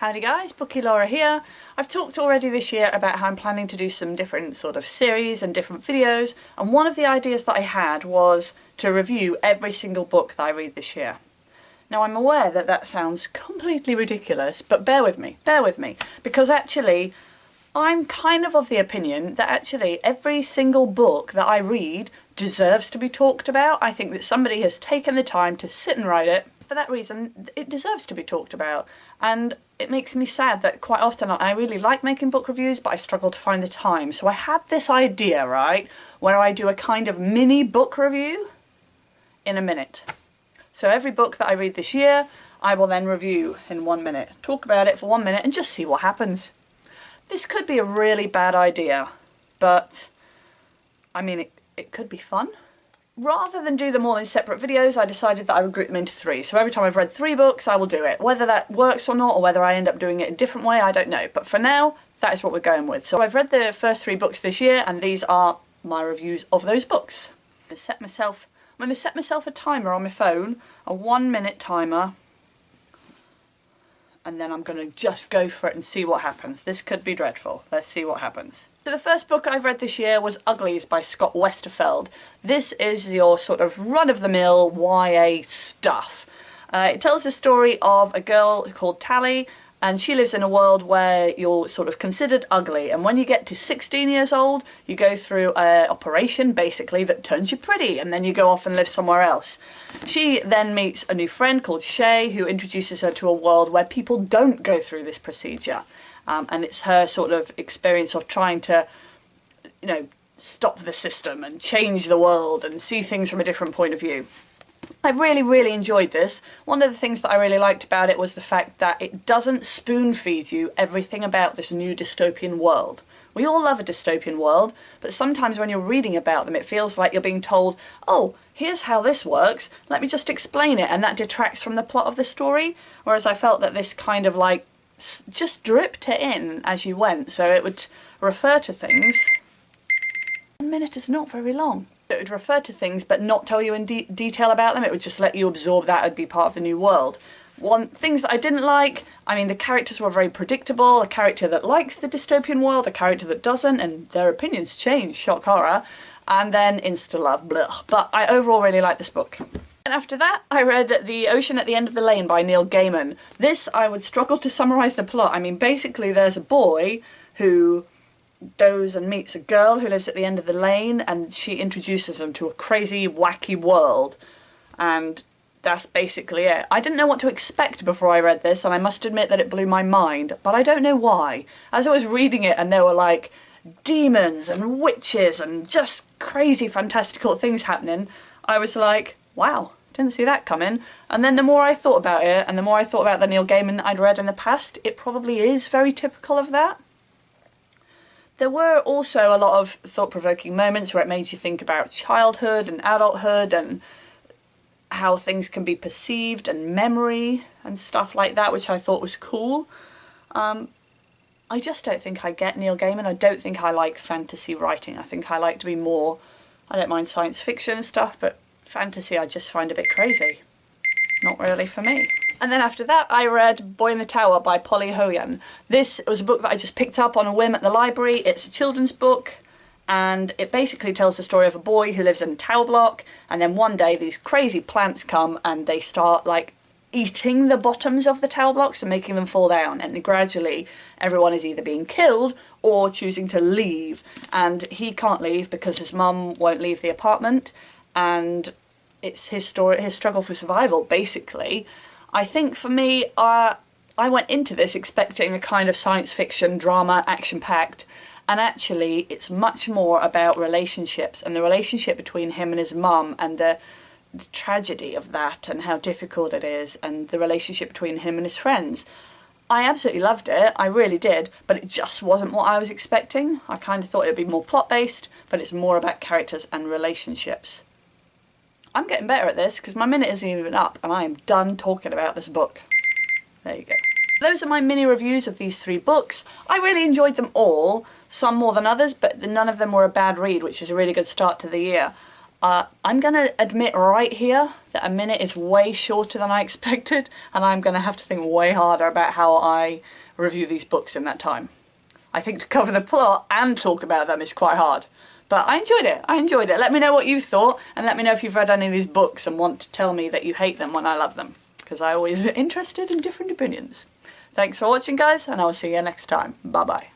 Howdy guys, Bookie Laura here. I've talked already this year about how I'm planning to do some different sort of series and different videos, and one of the ideas that I had was to review every single book that I read this year. Now I'm aware that that sounds completely ridiculous, but bear with me, because actually I'm kind of the opinion that actually every single book that I read deserves to be talked about. I think that somebody has taken the time to sit and write it. For that reason, it deserves to be talked about, and it makes me sad that quite often I really like making book reviews, but I struggle to find the time. So I had this idea, right, where I do a kind of mini book review in a minute. So every book that I read this year, I will then review in 1 minute, talk about it for 1 minute and just see what happens. This could be a really bad idea, but I mean, it could be fun. Rather than do them all in separate videos, I decided that I would group them into 3. So every time I've read 3 books, I will do it. Whether that works or not, or whether I end up doing it a different way, I don't know. But for now, that is what we're going with. So I've read the first 3 books this year, and these are my reviews of those books. I'm going to set myself a timer on my phone, a 1 minute timer, and then I'm going to just go for it and see what happens. This could be dreadful. Let's see what happens. So the first book I've read this year was Uglies by Westerfeld. This is your sort of run-of-the-mill YA stuff. It tells the story of a girl called Tally, and she lives in a world where you're sort of considered ugly, and when you get to 16 years old, you go through an operation, basically, that turns you pretty, and then you go off and live somewhere else. She then meets a new friend called Shay, who introduces her to a world where people don't go through this procedure. And it's her sort of experience of trying to, you know, stop the system and change the world and see things from a different point of view. I really enjoyed this. One of the things that I really liked about it was the fact that it doesn't spoon feed you everything about this new dystopian world. We all love a dystopian world, but sometimes when you're reading about them it feels like you're being told, oh, here's how this works, let me just explain it, and that detracts from the plot of the story. Whereas I felt that this kind of like just dripped it in as you went, so it would refer to things. 1 minute is not very long. It would refer to things but not tell you in detail about them. It would just let you absorb that would be part of the new world. Things that I didn't like, I mean, the characters were very predictable. A character that likes the dystopian world, a character that doesn't, and their opinions change, shock horror, and then insta-love, blah. But I overall really liked this book. And after that, I read The Ocean at the End of the Lane by Neil Gaiman. This, I would struggle to summarise the plot. I mean, basically there's a boy who goes and meets a girl who lives at the end of the lane, and she introduces him to a crazy, wacky world. And that's basically it. I didn't know what to expect before I read this, and I must admit that it blew my mind, but I don't know why. As I was reading it and there were like demons and witches and just crazy fantastical things happening, I was like, wow, didn't see that coming. And then the more I thought about it, and the more I thought about the Neil Gaiman that I'd read in the past, it probably is very typical of that. There were also a lot of thought-provoking moments where it made you think about childhood and adulthood and how things can be perceived and memory and stuff like that, which I thought was cool. I just don't think I get Neil Gaiman. I don't think I like fantasy writing. I think I like to be more, I don't mind science fiction and stuff, but fantasy I just find a bit crazy. Not really for me. And then after that I read Boy in the Tower by Polly Hoyan. This was a book that I just picked up on a whim at the library. It's a children's book, and it basically tells the story of a boy who lives in a tower block, and then one day these crazy plants come and they start like eating the bottoms of the tower blocks and making them fall down, and gradually everyone is either being killed or choosing to leave, and he can't leave because his mum won't leave the apartment, and it's his story, his struggle for survival, basically. I think for me, I went into this expecting a kind of science fiction, drama, action-packed, and actually it's much more about relationships and the relationship between him and his mum, and the tragedy of that and how difficult it is, and the relationship between him and his friends. I absolutely loved it, I really did, but it just wasn't what I was expecting. I kind of thought it would be more plot-based, but it's more about characters and relationships. I'm getting better at this because my minute isn't even up and I am done talking about this book. There you go. Those are my mini reviews of these 3 books. I really enjoyed them all, some more than others, but none of them were a bad read, which is a really good start to the year. I'm going to admit right here that a minute is way shorter than I expected, and I'm going to have to think way harder about how I review these books in that time. I think to cover the plot and talk about them is quite hard. But I enjoyed it. I enjoyed it. Let me know what you thought, and let me know if you've read any of these books and want to tell me that you hate them when I love them, because I'm always interested in different opinions. Thanks for watching, guys, and I'll see you next time. Bye bye.